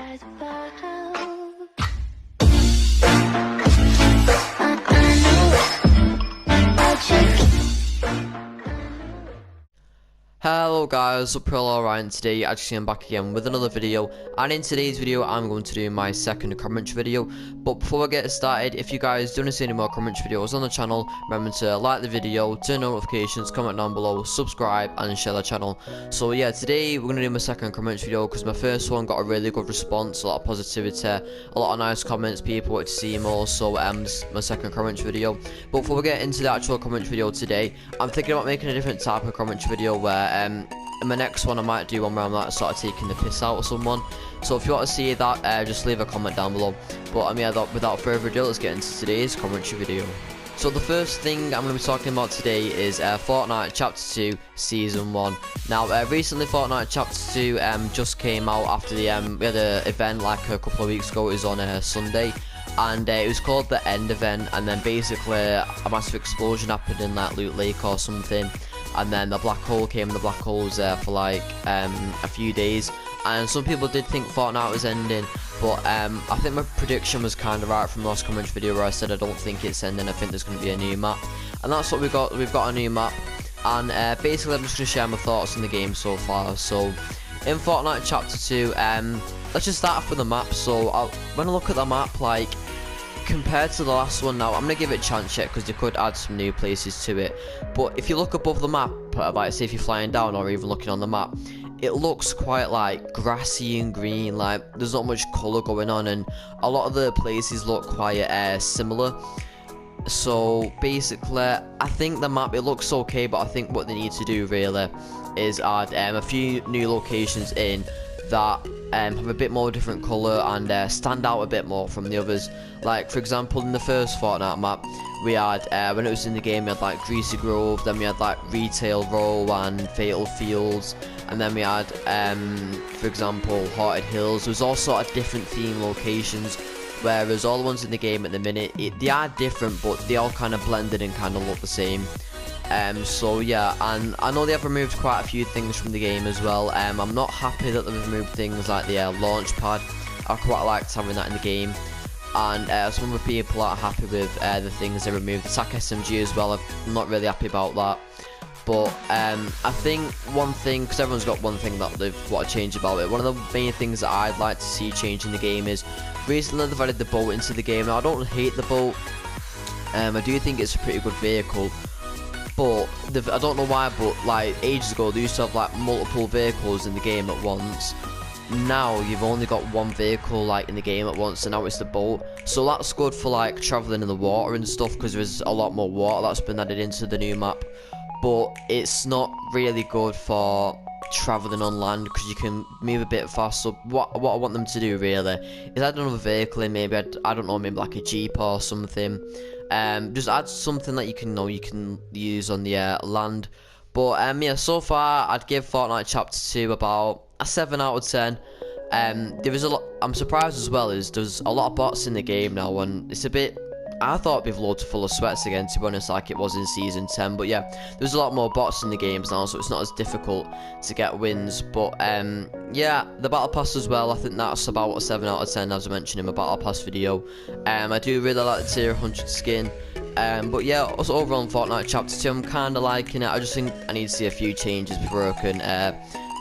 as well. Hello guys, hope you're all alright, and today I'm back again with another video, and in today's video I'm going to do my second commentary video. But before I get started, if you guys do want to see any more commentary videos on the channel, remember to like the video, turn notifications, comment down below, subscribe and share the channel. So yeah, today we're going to do my second commentary video because my first one got a really good response, a lot of positivity, a lot of nice comments, people wanted to see more, so this is my second commentary video. But before we get into the actual commentary video today, I'm thinking about making a different type of commentary video where in my next one I might do one where I'm like sort of taking the piss out of someone. So if you want to see that, just leave a comment down below. But without further ado, let's get into today's commentary video. So the first thing I'm going to be talking about today is Fortnite Chapter 2 Season 1. Now recently Fortnite Chapter 2 just came out after the we had an event like a couple of weeks ago. It was on a Sunday, and it was called the End Event, and then basically a massive explosion happened in like Loot Lake or something. And then the black hole came, and the black hole was there for like a few days, and some people did think Fortnite was ending, but I think my prediction was kind of right from the last commentary video where I said I don't think it's ending, I think there's going to be a new map, and that's what we've got a new map. And basically I'm just going to share my thoughts on the game so far. So in Fortnite Chapter 2, let's just start off with the map. So when I look at the map, like, compared to the last one, now I'm gonna give it a chance yet because they could add some new places to it, but if you look above the map, like say if you're flying down or even looking on the map, it looks quite like grassy and green, like there's not much colour going on, and a lot of the places look quite similar. So basically I think the map, it looks okay, but I think what they need to do really is add a few new locations in that have a bit more different colour and stand out a bit more from the others. Like for example, in the first Fortnite map we had, when it was in the game, we had like Greasy Grove, then we had like Retail Row and Fatal Fields, and then we had for example Haunted Hills. There was all sort of different theme locations, whereas all the ones in the game at the minute, they are different, but they all kind of blended and kind of look the same. So yeah, and I know they have removed quite a few things from the game as well. I'm not happy that they've removed things like the launch pad. I quite liked having that in the game, and some of the people aren't happy with the things they removed. The TAC SMG as well, I'm not really happy about that. But I think one thing, because everyone's got one thing that they've want to change about it, one of the main things that I'd like to see change in the game is, recently they've added the boat into the game. Now I don't hate the boat, I do think it's a pretty good vehicle, but I don't know why, but like ages ago they used to have like multiple vehicles in the game at once. Now you've only got one vehicle like in the game at once, and now it's the boat. So that's good for like traveling in the water and stuff, because there's a lot more water that's been added into the new map. But it's not really good for traveling on land because you can move a bit fast. So what I want them to do really is add another vehicle in, maybe I don't know, maybe like a Jeep or something. Just add something that you can use on the land. But yeah, so far I'd give Fortnite Chapter 2 about a 7 out of 10. There is a lot, I'm surprised as well, is there's a lot of bots in the game now, and it's a bit, I thought it'd be loads full of sweats again, to be honest, like it was in Season 10. But yeah, there's a lot more bots in the games now, so it's not as difficult to get wins. But yeah, the Battle Pass as well, I think that's about a 7 out of 10, as I mentioned in my Battle Pass video. I do really like the Tier 100 skin. But yeah, also overall in Fortnite Chapter 2, I'm kind of liking it. I just think I need to see a few changes before I can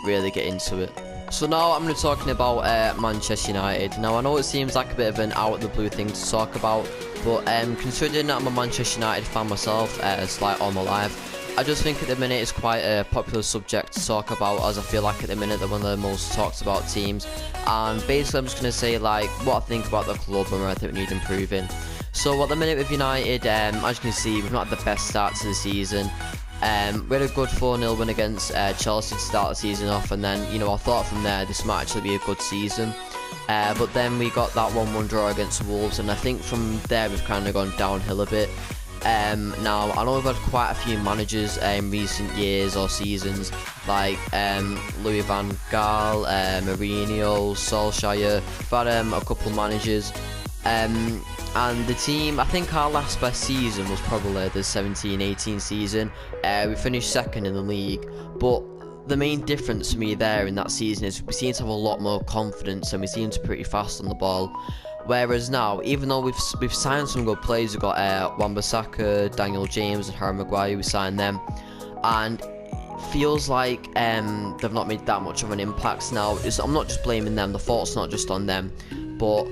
really get into it. So now I'm going to be talking about Manchester United. Now I know it seems like a bit of an out of the blue thing to talk about, but considering that I'm a Manchester United fan myself, it's like all my life, I just think at the minute it's quite a popular subject to talk about, as I feel like at the minute they're one of the most talked about teams. And basically I'm just going to say like what I think about the club and where I think we need improving. So at the minute with United, as you can see, we've not had the best start to the season. We had a good 4-0 win against Chelsea to start the season off, and then, you know, I thought from there this might actually be a good season. But then we got that 1-1 draw against Wolves, and I think from there we've kind of gone downhill a bit. Now, I know we've had quite a few managers in recent years or seasons, like Louis van Gaal, Mourinho, Solskjaer. We've had a couple managers. And the team, I think our last best season was probably the 17-18 season. We finished second in the league, but the main difference for me there in that season is we seem to have a lot more confidence and we seem to be pretty fast on the ball. Whereas now, even though we've signed some good players, we've got Wan-Bissaka, Daniel James, and Harry Maguire. We signed them, and it feels like they've not made that much of an impact now. I'm not just blaming them. The fault's not just on them, but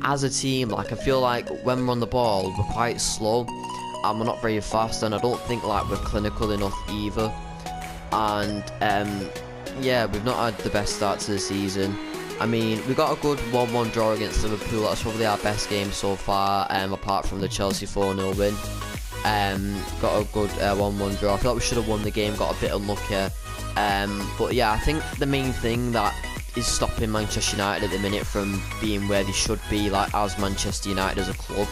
as a team, like I feel like when we're on the ball, we're quite slow and we're not very fast, and I don't think like we're clinical enough either. And yeah, we've not had the best start to the season. I mean, we got a good 1-1 draw against Liverpool. That's probably our best game so far, apart from the Chelsea 4-0 win. Got a good 1-1 draw. I feel like we should have won the game, got a bit unlucky. But yeah, I think the main thing that is stopping Manchester United at the minute from being where they should be, like as Manchester United as a club,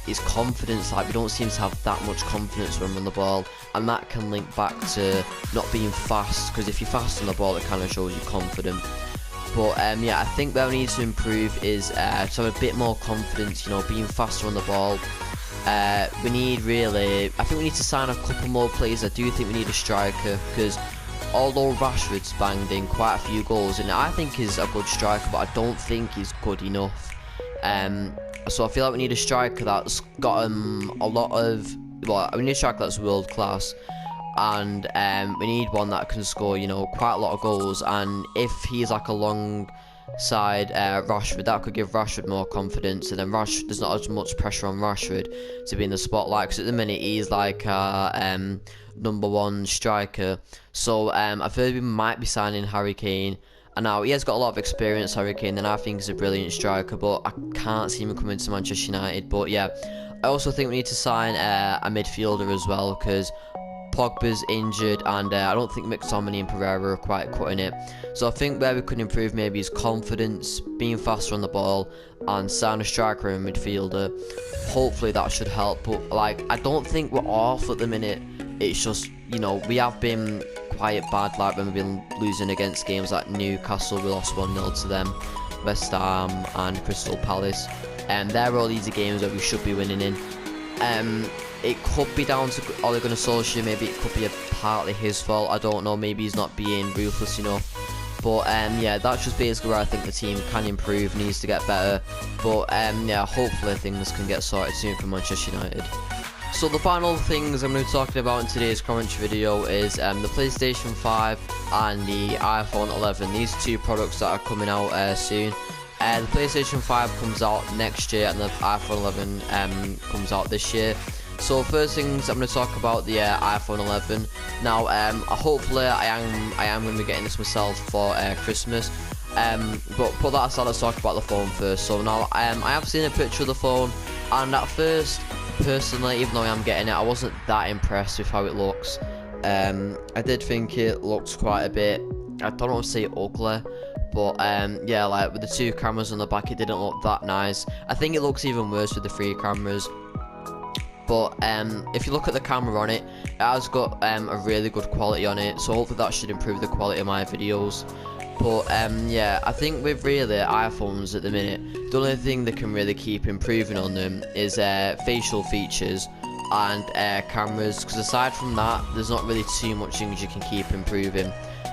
is confidence. Like we don't seem to have that much confidence when we're on the ball, and that can link back to not being fast, because if you're fast on the ball it kind of shows you're confident. But yeah, I think where we need to improve is to have a bit more confidence, you know, being faster on the ball. I think we need to sign a couple more players. I do think we need a striker, because although Rashford's banged in quite a few goals, and I think he's a good striker, but I don't think he's good enough. So I feel like we need a striker that's got a lot of, well, we need a striker that's world class, and we need one that can score, you know, quite a lot of goals. And if he's like alongside Rashford, that could give Rashford more confidence, and then there's not as much pressure on Rashford to be in the spotlight, because at the minute he's like #1 striker. So I've heard we might be signing Harry Kane. And now he has got a lot of experience, Harry Kane, and I think he's a brilliant striker, but I can't see him coming to Manchester United. But yeah, I also think we need to sign a midfielder as well, because Pogba's injured, and I don't think McTominay and Pereira are quite cutting it. So I think where we could improve maybe is confidence, being faster on the ball, and sign a striker and a midfielder. Hopefully that should help, but like I don't think we're awful at the minute. It's just, you know, we have been quite bad, like when we've been losing against games like Newcastle. We lost 1-0 to them, West Ham and Crystal Palace, and they're all easy games that we should be winning in. It could be down to Ole Gunnar Solskjaer, maybe it could be partly his fault, I don't know, maybe he's not being ruthless enough. But yeah, that's just basically where I think the team can improve, needs to get better. But yeah, hopefully things can get sorted soon for Manchester United. So the final things I'm going to be talking about in today's commentary video is the PlayStation 5 and the iPhone 11. These two products that are coming out soon. The PlayStation 5 comes out next year, and the iPhone 11 comes out this year. So first things, I'm going to talk about the iPhone 11. Now, hopefully I am going to be getting this myself for Christmas. But put that aside, let's talk about the phone first. So now, I have seen a picture of the phone, and at first, personally, even though I am getting it, I wasn't that impressed with how it looks. I did think it looked quite a bit, I don't want to say ugly, but yeah, like with the two cameras on the back, it didn't look that nice. I think it looks even worse with the three cameras. But if you look at the camera on it, it has got a really good quality on it, so hopefully that should improve the quality of my videos. But yeah, I think with really iPhones at the minute, the only thing that can really keep improving on them is facial features and cameras, because aside from that, there's not really too much things you can keep improving.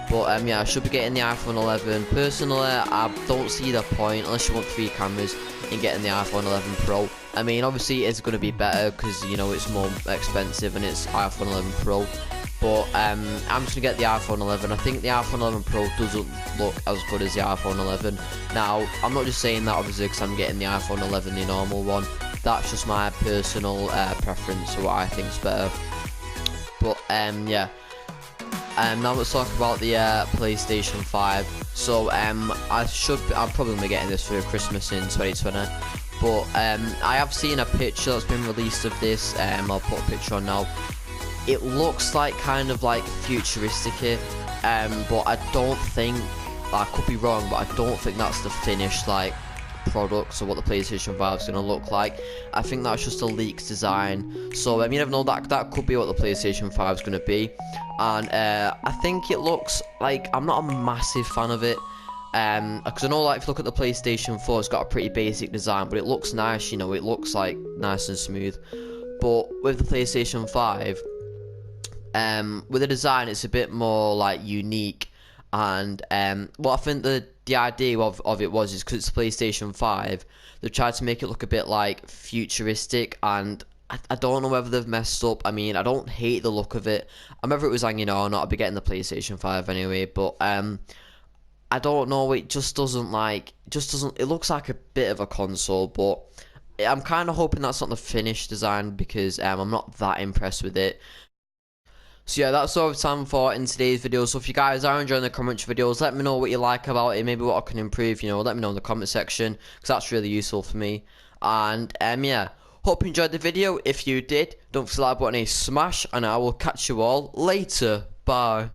But yeah, I should be getting the iPhone 11. Personally, I don't see the point, unless you want 3 cameras, in getting the iPhone 11 Pro. I mean, obviously it's going to be better because, you know, it's more expensive and it's iPhone 11 Pro. But I'm just going to get the iPhone 11. I think the iPhone 11 Pro doesn't look as good as the iPhone 11. Now, I'm not just saying that obviously because I'm getting the iPhone 11, the normal one. That's just my personal preference for what I think is better. But yeah. Now let's talk about the PlayStation 5. So I'm probably gonna be getting this for Christmas in 2020. But I have seen a picture that's been released of this. I'll put a picture on now. It looks like kind of like futuristic, but I don't think, I could be wrong, but I don't think that's the finished like product, so what the PlayStation 5 is going to look like. I think that's just a leaked design, so you never know, that could be what the PlayStation 5 is going to be. And I think it looks like, I'm not a massive fan of it, because I know, like, if you look at the PlayStation 4, it's got a pretty basic design, but it looks nice, you know, it looks like nice and smooth. But with the PlayStation 5, With the design, it's a bit more like unique, and what I think the idea of it was is because it's PlayStation 5, they tried to make it look a bit like futuristic, and I don't know whether they've messed up. I mean, I don't hate the look of it, and whether it was hanging on or not, I'd be getting the PlayStation 5 anyway, but I don't know, it just doesn't it looks like a bit of a console, but I'm kind of hoping that's not the finished design because I'm not that impressed with it. So yeah, that's all the time for in today's video. So if you guys are enjoying the commentary videos, let me know what you like about it, maybe what I can improve, you know, let me know in the comment section, because that's really useful for me. And yeah, hope you enjoyed the video. If you did, don't forget to like button a smash, and I will catch you all later. Bye.